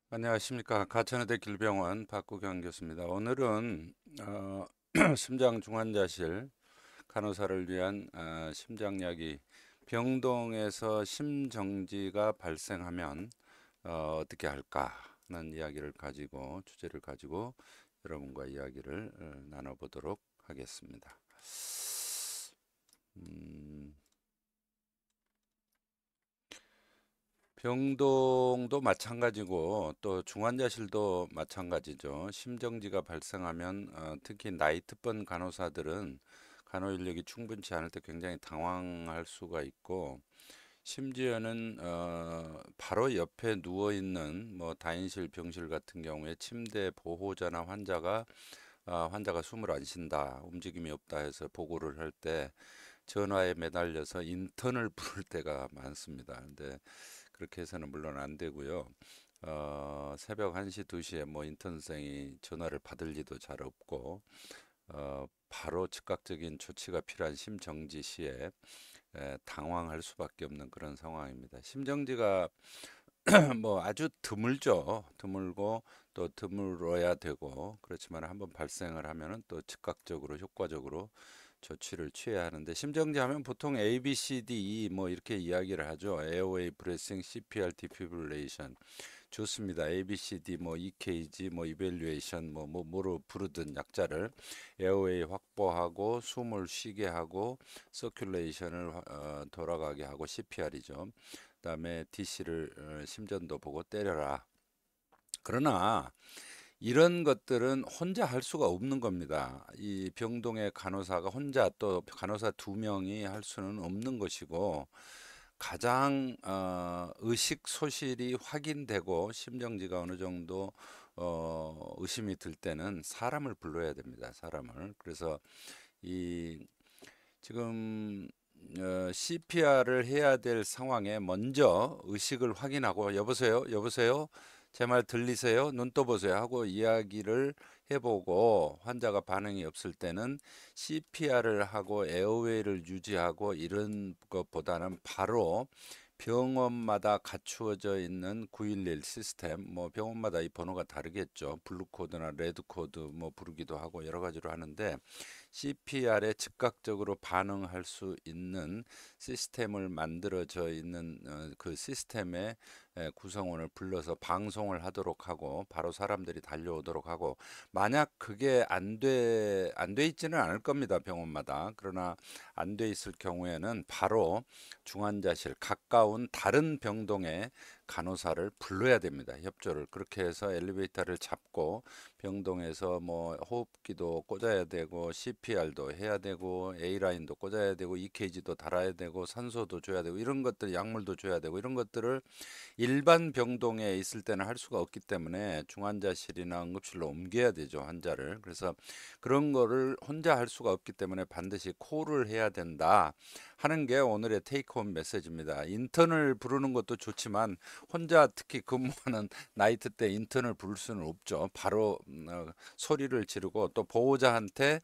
안녕하십니까. 가천의대 길병원 박구경 교수입니다. 오늘은 심장 중환자실 간호사를 위한 심장 이야기, 병동에서 심정지가 발생하면 어떻게 할까는 이야기를 가지고 주제를 가지고 여러분과 이야기를 나눠보도록 하겠습니다. 음, 병동도 마찬가지고 또 중환자실도 마찬가지죠. 심정지가 발생하면 특히 나이트번 간호사들은 간호 인력이 충분치 않을 때 굉장히 당황할 수가 있고, 심지어는 바로 옆에 누워 있는 뭐 다인실 병실 같은 경우에 침대 보호자나 환자가 숨을 안 쉰다, 움직임이 없다 해서 보고를 할 때 전화에 매달려서 인턴을 부를 때가 많습니다. 근데 그렇게 해서는 물론 안 되고요. 새벽 1시, 2시에 뭐 인턴생이 전화를 받을 리도 잘 없고, 바로 즉각적인 조치가 필요한 심정지 시에 당황할 수밖에 없는 그런 상황입니다. 심정지가 뭐 아주 드물죠. 드물고 또 드물어야 되고, 그렇지만 한번 발생을 하면은 또 즉각적으로 효과적으로 조치를 취해야 하는데, 심정지 하면 보통 A, B, C, D, E 뭐 이렇게 이야기를 하죠. 에어웨이 브레싱, CPR, 디피브릴레이션. 좋습니다. A, B, C, D 뭐 EKG 뭐 이벨루에이션 뭐로 부르든 약자를 에어웨이 확보하고 숨을 쉬게 하고 서큘레이션을 돌아가게 하고 CPR이죠. 그다음에 DC를 심전도 보고 때려라. 그러나 이런 것들은 혼자 할 수가 없는 겁니다. 이 병동의 간호사가 혼자, 또 간호사 2명이 할 수는 없는 것이고, 가장 의식 소실이 확인되고 심정지가 어느 정도 의심이 들 때는 사람을 불러야 됩니다. 사람을. 그래서 이 지금 CPR을 해야 될 상황에 먼저 의식을 확인하고, 여보세요, 여보세요, 제 말 들리세요? 눈 떠보세요 하고 이야기를 해보고, 환자가 반응이 없을 때는 CPR을 하고 에어웨이를 유지하고, 이런 것보다는 바로 병원마다 갖추어져 있는 911 시스템, 뭐 병원마다 이 번호가 다르겠죠. 블루 코드나 레드 코드 뭐 부르기도 하고 여러 가지로 하는데, CPR에 즉각적으로 반응할 수 있는 시스템을 만들어져 있는 그 시스템의 구성원을 불러서 방송을 하도록 하고, 바로 사람들이 달려오도록 하고, 만약 그게 안 돼 있지는 않을 겁니다. 병원마다. 그러나 안 돼 있을 경우에는 바로 중환자실 가까운 다른 병동의 간호사를 불러야 됩니다. 협조를. 그렇게 해서 엘리베이터를 잡고 병동에서 뭐 호흡기도 꽂아야 되고, CPR도 해야 되고, A라인도 꽂아야 되고, EKG도 달아야 되고, 산소도 줘야 되고, 이런 것들, 약물도 줘야 되고, 이런 것들을 일반 병동에 있을 때는 할 수가 없기 때문에 중환자실이나 응급실로 옮겨야 되죠, 환자를. 그래서 그런 거를 혼자 할 수가 없기 때문에 반드시 콜을 해야 된다 하는 게 오늘의 테이크홈 메시지입니다. 인턴을 부르는 것도 좋지만 혼자 특히 근무하는 나이트 때 인턴을 부를 수는 없죠. 바로 소리를 지르고, 또 보호자한테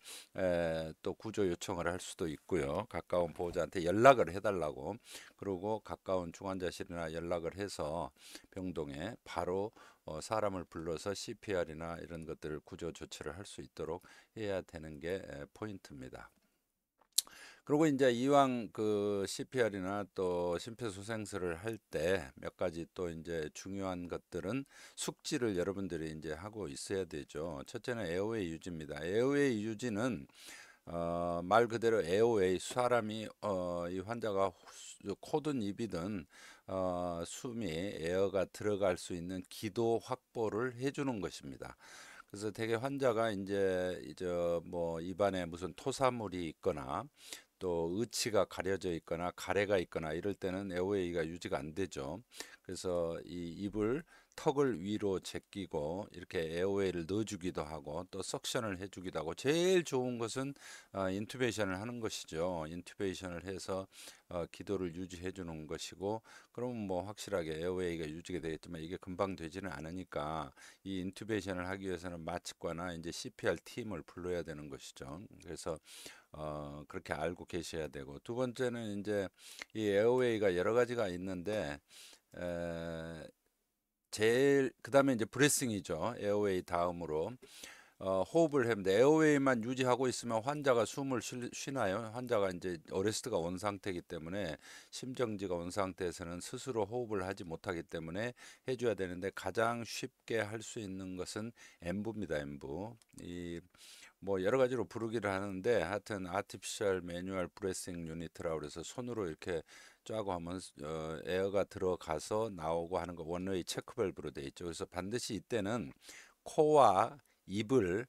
또 구조 요청을 할 수도 있고요. 가까운 보호자한테 연락을 해달라고, 그리고 가까운 중환자실이나 연락을 해서 병동에 바로 사람을 불러서 CPR이나 이런 것들을 구조 조치를 할 수 있도록 해야 되는 게 포인트입니다. 그리고 이제 이왕 그 CPR이나 또 심폐소생술을 할 때 몇 가지 또 이제 중요한 것들은 숙지를 여러분들이 이제 하고 있어야 되죠. 첫째는 에어웨이 유지입니다. 에어웨이 유지는 말 그대로 에어웨이, 사람이 이 환자가 코든 입이든 숨이 에어가 들어갈 수 있는 기도 확보를 해주는 것입니다. 그래서 대개 환자가 이제 뭐 입안에 무슨 토사물이 있거나 또 의치가 가려져 있거나 가래가 있거나 이럴 때는 에어웨이가 유지가 안 되죠. 그래서 이 입을 턱을 위로 제끼고 이렇게 에어웨이를 넣어주기도 하고, 또 석션을 해주기도 하고, 제일 좋은 것은 인투베이션을 하는 것이죠. 인투베이션을 해서 기도를 유지해 주는 것이고, 그러면 뭐 확실하게 에어웨이가 유지가 되겠지만 이게 금방 되지는 않으니까 이 인투베이션을 하기 위해서는 마취과나 이제 CPR 팀을 불러야 되는 것이죠. 그래서 그렇게 알고 계셔야 되고, 두 번째는 이제 이 에어웨이가 여러 가지가 있는데, 에, 제일 그다음에 이제 브레싱이죠. 에어웨이 다음으로 호흡을 했는데 에어웨이만 유지하고 있으면 환자가 숨을 쉬나요? 환자가 이제 어레스트가 온 상태이기 때문에 심정지가 온 상태에서는 스스로 호흡을 하지 못하기 때문에 해줘야 되는데 가장 쉽게 할 수 있는 것은 엠부입니다. 엠부. 이 뭐 여러 가지로 부르기를 하는데 하여튼 아티피셜 매뉴얼 브레싱 유니트라고 그래서 손으로 이렇게 짜고 하면 에어가 들어가서 나오고 하는 거 원웨이 체크 밸브로 돼 있죠. 그래서 반드시 이때는 코와 입을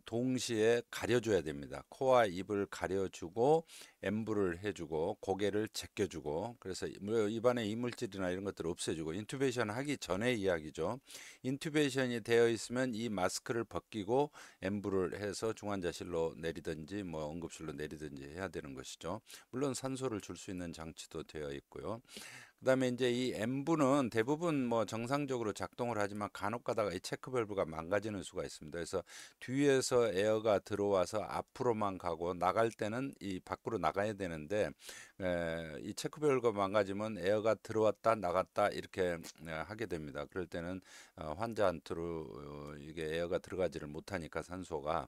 동시에 가려줘야 됩니다. 코와 입을 가려주고 엠브를 해주고 고개를 제껴주고 그래서 뭐 입안에 이물질이나 이런 것들을 없애주고 인투베이션 하기 전의 이야기죠. 인투베이션이 되어 있으면 이 마스크를 벗기고 엠브를 해서 중환자실로 내리든지 뭐 응급실로 내리든지 해야 되는 것이죠. 물론 산소를 줄 수 있는 장치도 되어 있고요. 그다음에 이제 이 엠브는 대부분 뭐 정상적으로 작동을 하지만 간혹 가다가 이 체크 밸브가 망가지는 수가 있습니다. 그래서 뒤에서 에어가 들어와서 앞으로만 가고 나갈 때는 이 밖으로 나가야 되는데 이 체크 밸브가 망가지면 에어가 들어왔다 나갔다 이렇게 하게 됩니다. 그럴 때는 환자한테로 이게 에어가 들어가지를 못하니까 산소가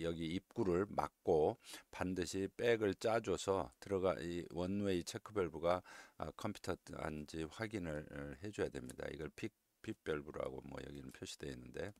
여기 입구를 막고 반드시 백을 짜줘서 들어가 이 원웨이 체크 밸브가 컴퓨터한지 확인을 해줘야 됩니다. 이걸 픽 밸브라고 뭐 여기는 표시되어 있는데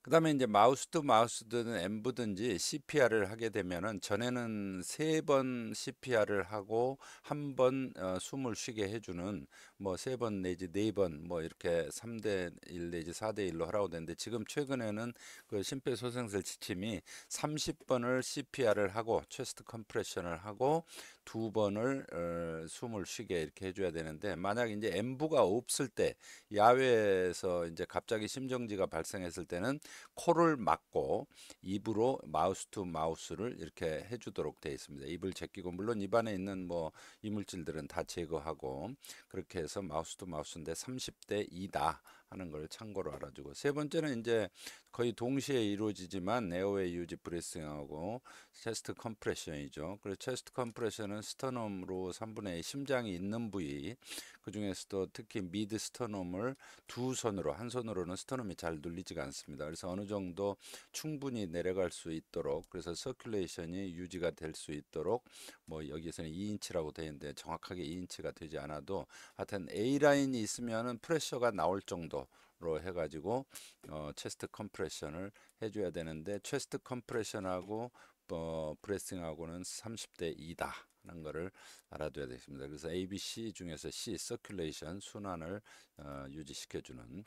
그다음에 이제 마우스 투 마우스든 엠브든지 CPR을 하게 되면은 전에는 3번 CPR을 하고 한 번 숨을 쉬게 해주는 뭐 3번 내지 4번 뭐 이렇게 3대 1 내지 4대 1로 하라고 되는데 지금 최근에는 그 심폐소생술 지침이 30번을 CPR을 하고 체스트 컴프레션을 하고 2번을 숨을 쉬게 이렇게 해줘야 되는데 만약 이제 엠브가 없을 때 야외에서 이제 갑자기 심정지가 발생했을 때는 코를 막고 입으로 마우스 투 마우스를 이렇게 해주도록 되어 있습니다. 입을 제끼고 물론 입안에 있는 뭐 이물질들은 다 제거하고 그렇게 해서 마우스 투 마우스인데 30대 2다 하는 걸 참고로 알아주고 세 번째는 이제 거의 동시에 이루어지지만 에어웨이 유지 브레싱하고 체스트 컴프레션이죠. 그래서 체스트 컴프레션은 스터넘으로 3분의 2 심장이 있는 부위 그 중에서도 특히 미드 스터넘을 두 손으로 한 손으로는 스터넘이 잘 눌리지가 않습니다. 그래서 어느 정도 충분히 내려갈 수 있도록 그래서 서큘레이션이 유지가 될 수 있도록 뭐 여기서는 2인치라고 되어 있는데 정확하게 2인치가 되지 않아도 하여튼 A 라인이 있으면은 프레셔가 나올 정도로 해가지고 체스트 컴프레션을 해줘야 되는데 체스트 컴프레션하고 브레싱하고는 30대 2다 하는 거를 알아둬야 되겠습니다. 그래서 ABC 중에서 C 서큘레이션 순환을 유지시켜주는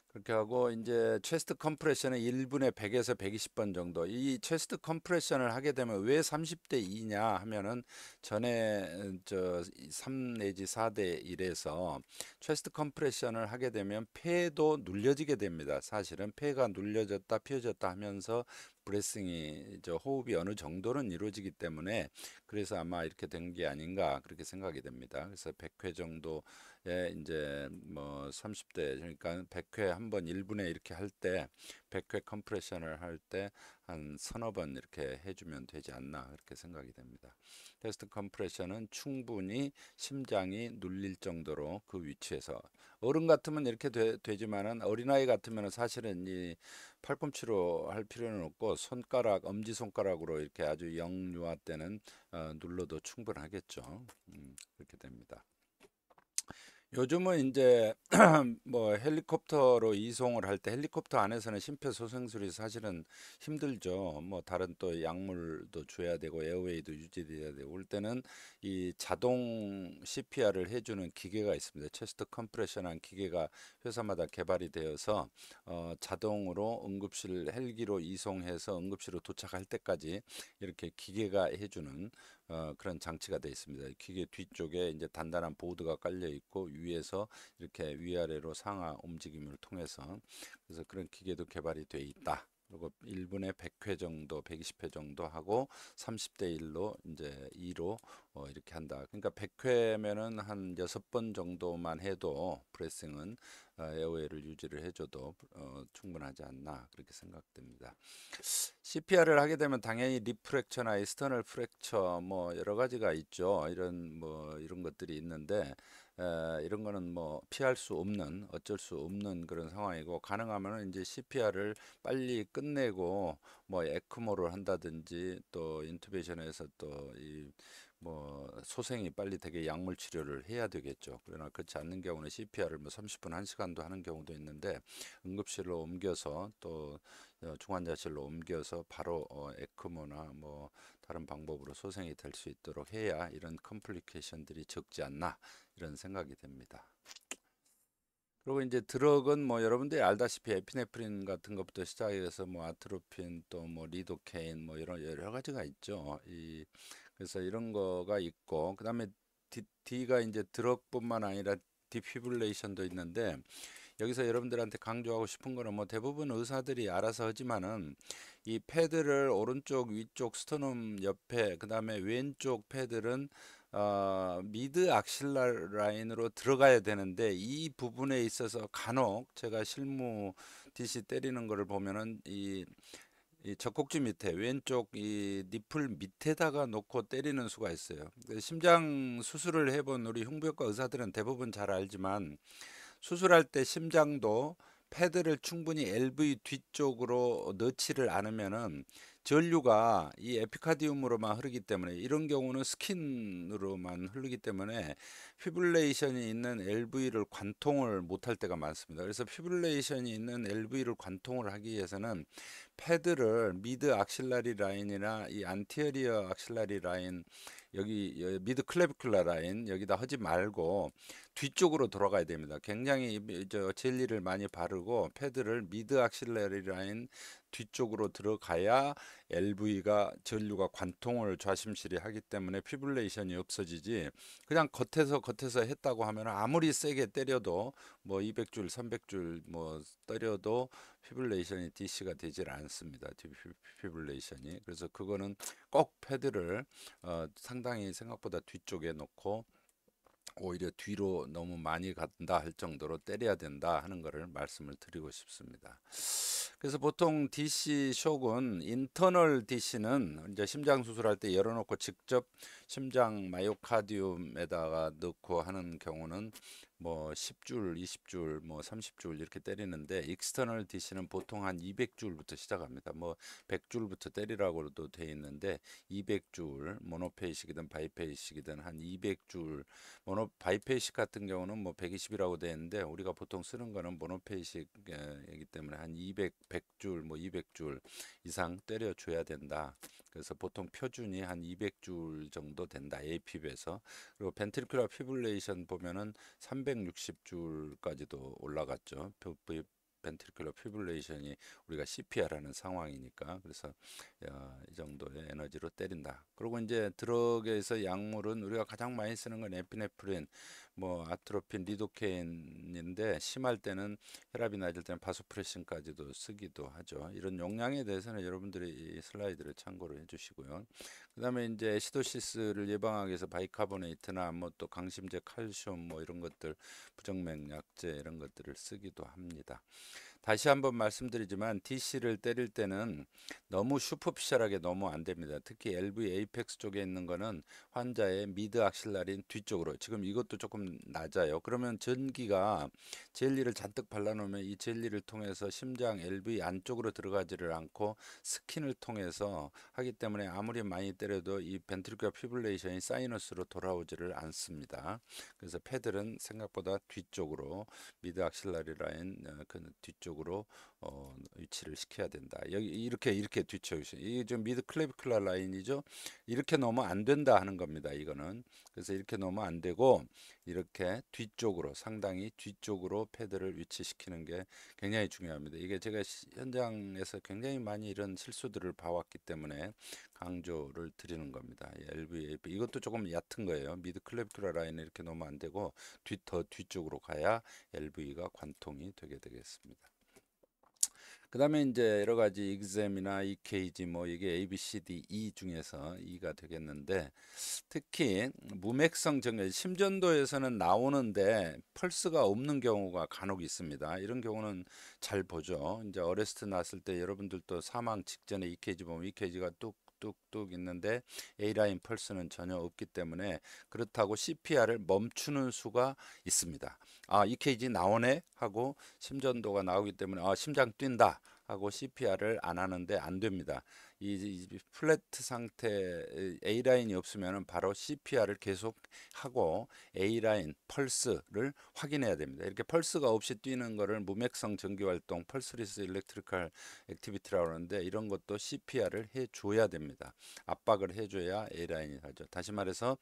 그렇게 하고 이제 체스트 컴프레션은 1분에 100에서 120번 정도. 이 체스트 컴프레션을 하게 되면 왜 30대 2냐 하면은 전에 저 3 내지 4대 1에서 체스트 컴프레션을 하게 되면 폐도 눌려지게 됩니다. 사실은 폐가 눌려졌다 펴졌다 하면서 브레싱이 호흡이 어느 정도는 이루어지기 때문에 그래서 아마 이렇게 된 게 아닌가 그렇게 생각이 됩니다. 그래서 100회 정도 예, 이제 뭐 30대 그러니까 100회 한 번 1분에 이렇게 할 때 100회 컴프레션을 할 때 한 서너 번 이렇게 해주면 되지 않나 그렇게 생각이 됩니다. 테스트 컴프레션은 충분히 심장이 눌릴 정도로 그 위치에서 어른 같으면 이렇게 되지만은 어린아이 같으면 사실은 이 팔꿈치로 할 필요는 없고 손가락 엄지 손가락으로 이렇게 아주 영유아 때는 눌러도 충분하겠죠. 그렇게 됩니다. 요즘은 이제 뭐 헬리콥터로 이송을 할 때 헬리콥터 안에서는 심폐소생술이 사실은 힘들죠. 뭐 다른 또 약물도 줘야 되고 에어웨이도 유지돼야 되고 올 때는 이 자동 CPR을 해주는 기계가 있습니다. 체스트 컴프레션한 기계가 회사마다 개발이 되어서 자동으로 응급실 헬기로 이송해서 응급실로 도착할 때까지 이렇게 기계가 해주는 그런 장치가 되어 있습니다. 기계 뒤쪽에 이제 단단한 보드가 깔려 있고 위에서 이렇게 위아래로 상하 움직임을 통해서 그래서 그런 기계도 개발이 되어 있다. 그리고 1분에 100회 정도, 120회 정도 하고 30대 1로 이제 2로 이렇게 한다. 그러니까 100회면은 한 6번 정도만 해도 프레싱은 에어웨이를 유지를 해줘도 충분하지 않나 그렇게 생각됩니다. CPR을 하게 되면 당연히 리프랙처나 이스터널 프랙처 뭐 여러 가지가 있죠. 이런 것들이 있는데 이런 거는 뭐 피할 수 없는 어쩔 수 없는 그런 상황이고 가능하면 이제 CPR을 빨리 끝내고 뭐 에크모를 한다든지 또 인투베이션에서 또 이 뭐 소생이 빨리 되게 약물 치료를 해야 되겠죠. 그러나 그렇지 않는 경우는 CPR을 뭐 30분 1시간도 하는 경우도 있는데 응급실로 옮겨서 또 중환자실로 옮겨서 바로 에크모나 뭐 다른 방법으로 소생이 될 수 있도록 해야 이런 컴플리케이션들이 적지 않나 이런 생각이 됩니다. 그리고 이제 드럭은 뭐 여러분들이 알다시피 에피네프린 같은 것부터 시작해서 뭐 아트로핀 또 뭐 리도케인 뭐 이런 여러 가지가 있죠. 그래서 이런 거가 있고 그다음에 D가 이제 드럭뿐만 아니라 디피블레이션도 있는데 여기서 여러분들한테 강조하고 싶은 거는 뭐 대부분 의사들이 알아서 하지만은 이 패드를 오른쪽 위쪽 스터넘 옆에 그다음에 왼쪽 패드는 미드 악실라 라인으로 들어가야 되는데 이 부분에 있어서 간혹 제가 실무 DC 때리는 거를 보면은 이 젖꼭지 밑에 왼쪽 이 니플 밑에다가 놓고 때리는 수가 있어요. 심장 수술을 해본 우리 흉부외과 의사들은 대부분 잘 알지만 수술할 때 심장도 패드를 충분히 LV 뒤쪽으로 넣지를 않으면은 전류가 이 에피카디움으로만 흐르기 때문에 이런 경우는 스킨으로만 흐르기 때문에 피블레이션이 있는 LV를 관통을 못할 때가 많습니다. 그래서 피블레이션이 있는 LV를 관통을 하기 위해서는 패드를 미드 악실라리 라인이나 이 안티어리어 악실라리 라인 여기 미드 클레비큘라 라인 여기다 하지 말고 뒤쪽으로 돌아가야 됩니다. 굉장히 젤리를 많이 바르고 패드를 미드 악실레리 라인 뒤쪽으로 들어가야 LV가 전류가 관통을 좌심실이 하기 때문에 피블레이션이 없어지지 그냥 겉에서 했다고 하면 아무리 세게 때려도 뭐 200줄 300줄 뭐 때려도 피블레이션이 DC가 되질 않습니다. 피블레이션이 그래서 그거는 꼭 패드를 상당히 생각보다 뒤쪽에 놓고 오히려 뒤로 너무 많이 간다 할 정도로 때려야 된다 하는 것을 말씀을 드리고 싶습니다. 그래서 보통 DC 쇼크는 인터널 DC는 이제 심장 수술할 때 열어놓고 직접 심장 마이오카디움에다가 넣고 하는 경우는 뭐 10줄, 20줄, 뭐 30줄 이렇게 때리는데 익스터널 DC는 보통 한 200줄부터 시작합니다. 뭐 100줄부터 때리라고도 돼 있는데 200줄 모노페이식이든 바이페이식이든 한 200줄 바이페이식 같은 경우는 뭐 120이라고 되어 있는데 우리가 보통 쓰는 거는 모노페이식이기 때문에 한 200, 100줄, 뭐 200줄 이상 때려줘야 된다. 그래서 보통 표준이 한 200줄 정도 된다. APB에서. 그리고 벤트리큘러 피블레이션 보면은 360줄까지도 올라갔죠. 벤트리큘러 피블레이션이 우리가 CPR하는 상황이니까 그래서 이 정도의 에너지로 때린다. 그리고 이제 드럭에서 약물은 우리가 가장 많이 쓰는 건 에피네프린, 뭐 아트로핀, 리도케인인데 심할 때는 혈압이 낮을 때는 바소프레신까지도 쓰기도 하죠. 이런 용량에 대해서는 여러분들이 이 슬라이드를 참고를 해주시고요. 그다음에 이제 에시도시스를 예방하기 위해서 바이카보네이트나 뭐 또 강심제, 칼슘 뭐 이런 것들, 부정맥약제 이런 것들을 쓰기도 합니다. 다시 한번 말씀드리지만 DC를 때릴 때는 너무 슈퍼피셜하게 너무 안 됩니다. 특히 LV 에이펙스 쪽에 있는 거는 환자의 미드 악실라린 뒤쪽으로 지금 이것도 조금 낮아요. 그러면 전기가 젤리를 잔뜩 발라놓으면 이 젤리를 통해서 심장 LV 안쪽으로 들어가지를 않고 스킨을 통해서 하기 때문에 아무리 많이 때려도 이 벤트리큘러 피블레이션이 사이너스로 돌아오지를 않습니다. 그래서 패들은 생각보다 뒤쪽으로 미드 악실라리 라인 그 뒤쪽으로 위치를 시켜야 된다. 여기 이렇게 뒤쪽이 이게 좀 미드 클레비큘라 라인이죠. 이렇게 놓으면 안 된다 하는 겁니다. 이거는 그래서 이렇게 놓으면 안 되고 이렇게 뒤쪽으로 상당히 뒤쪽으로 패드를 위치시키는 게 굉장히 중요합니다. 이게 제가 현장에서 굉장히 많이 이런 실수들을 봐왔기 때문에 강조를 드리는 겁니다. LVAP 이것도 조금 얕은 거예요. 미드 클레비큘라 라인을 이렇게 놓으면 안 되고 더 뒤쪽으로 가야 LV가 관통이 되게 되겠습니다. 그다음에 이제 여러 가지 exam이나 EKG 뭐 이게 A, B, C, D, E 중에서 E가 되겠는데 특히 무맥성 정맥 심전도에서는 나오는데 펄스가 없는 경우가 간혹 있습니다. 이런 경우는 잘 보죠. 이제 어레스트 났을 때 여러분들도 사망 직전에 EKG 보면 EKG가 뚝뚝뚝 있는데 A라인 펄스는 전혀 없기 때문에 그렇다고 CPR을 멈추는 수가 있습니다. 아, EKG 나오네 하고 심전도가 나오기 때문에 아, 심장 뛴다 하고 CPR을 안 하는데 안 됩니다. 이 플래트 상태 A라인이 없으면 바로 CPR을 계속 하고 A라인 펄스를 확인해야 됩니다. 이렇게 펄스가 없이 뛰는 거를 무맥성 전기활동 펄스리스 일렉트리컬 액티비티라고 하는데 이런 것도 CPR을 해줘야 됩니다. 압박을 해줘야 A라인이 하죠. 다시 말해서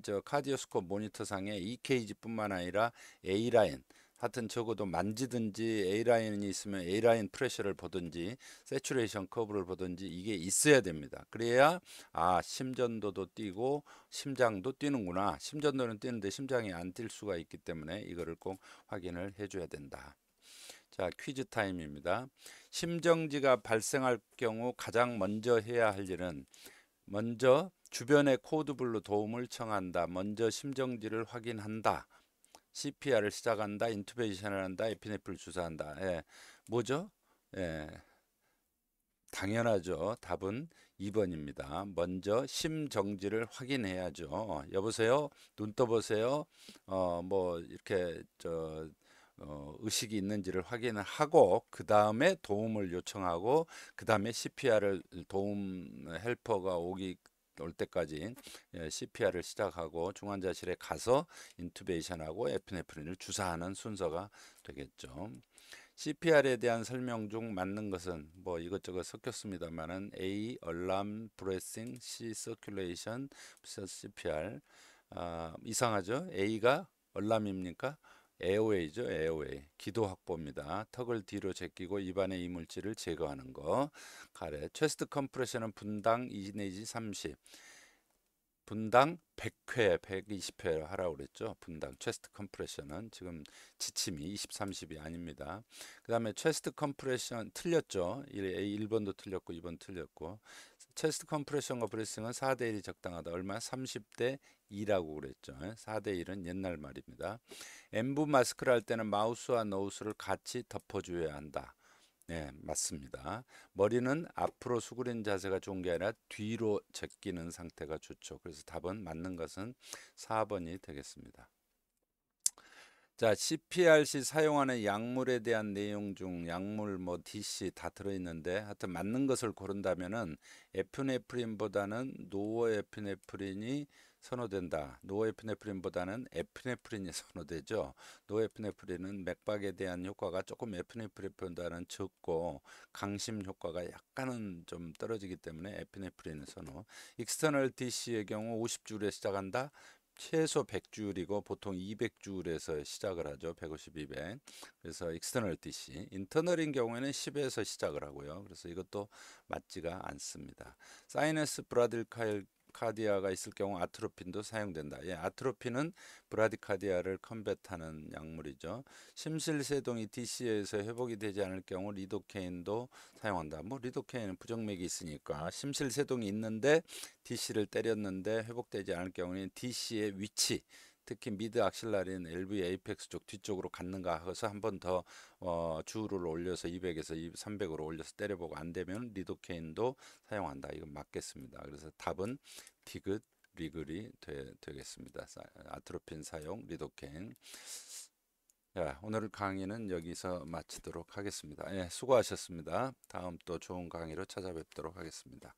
저 카디오스코프 모니터상에 EKG뿐만 아니라 A라인 하여튼 적어도 만지든지 A라인이 있으면 A라인 프레셔를 보든지 세츄레이션 커브를 보든지 이게 있어야 됩니다. 그래야 아, 심전도도 뛰고 심장도 뛰는구나. 심전도는 뛰는데 심장이 안 뛸 수가 있기 때문에 이거를 꼭 확인을 해줘야 된다. 자, 퀴즈 타임입니다. 심정지가 발생할 경우 가장 먼저 해야 할 일은 먼저 주변의 코드블루 도움을 청한다. 먼저 심정지를 확인한다. CPR을 시작한다, 인투베이션을 한다, 에피네프릴 주사한다. 예, 뭐죠? 예, 당연하죠. 답은 2번입니다. 먼저 심정지를 확인해야죠. 여보세요? 눈 떠보세요. 뭐 이렇게 의식이 있는지를 확인을 하고 그 다음에 도움을 요청하고 그 다음에 CPR을 도움 헬퍼가 올 때까지 CPR을 시작하고 중환자실에 가서 인투베이션하고 에피네프린을 주사하는 순서가 되겠죠. CPR에 대한 설명 중 맞는 것은 뭐 이것저것 섞였습니다만은 A. 얼람 브레싱, C. 서큘레이션, CPR. 이상하죠? A가 얼람입니까? 에어웨이죠, 에어웨이. 기도 확보입니다. 턱을 뒤로 제끼고 입안의 이물질을 제거하는 거. 가래. 체스트 컴프레션은 분당 2 내지 30. 분당 100회, 120회 하라고 그랬죠. 분당 체스트 컴프레션은 지금 지침이 20, 30이 아닙니다. 그 다음에 체스트 컴프레션 틀렸죠. 1번도 틀렸고 2번 틀렸고 체스트 컴프레션과 브레싱은 4대 1이 적당하다. 얼마? 30대 2라고 그랬죠. 4대 1은 옛날 말입니다. 엠부 마스크를 할 때는 마우스와 노우스를 같이 덮어줘야 한다. 네, 맞습니다. 머리는 앞으로 수그린 자세가 좋은 게 아니라 뒤로 제끼는 상태가 좋죠. 그래서 답은 맞는 것은 4번이 되겠습니다. 자, CPR 시 사용하는 약물에 대한 내용 중 약물 뭐 DC 다 들어있는데 하여튼 맞는 것을 고른다면은 에피네프린보다는 노어에피네프린이 선호된다. 노에피네프린보다는 에피네프린이 선호되죠. 노에피네프린은 맥박에 대한 효과가 조금 에피네프린보다는 적고 강심 효과가 약간은 좀 떨어지기 때문에 에피네프린을 선호. 익스터널 DC의 경우 50줄에 시작한다. 최소 100줄이고 보통 200줄에서 시작을 하죠. 150, 200. 그래서 익스터널 DC. 인터널인 경우에는 10에서 시작을 하고요. 그래서 이것도 맞지가 않습니다. 사이너스 브라딜카일 카디아가 있을 경우 아트로핀도 사용된다. 예, 아트로핀은 브라디카디아를 컴뱃하는 약물이죠. 심실세동이 DC에서 회복이 되지 않을 경우 리도케인도 사용한다. 뭐 리도케인은 부정맥이 있으니까 심실세동이 있는데 DC를 때렸는데 회복되지 않을 경우에는 DC의 위치 특히 미드 악실라린 LV 에이펙스 쪽 뒤쪽으로 갔는가 해서 한 번 더 주를 올려서 200에서 300으로 올려서 때려보고 안 되면 리도케인도 사용한다. 이건 맞겠습니다. 그래서 답은 디귿 리글이 되겠습니다. 아트로핀 사용 리도케인. 자, 오늘 강의는 여기서 마치도록 하겠습니다. 예, 수고하셨습니다. 다음 또 좋은 강의로 찾아뵙도록 하겠습니다.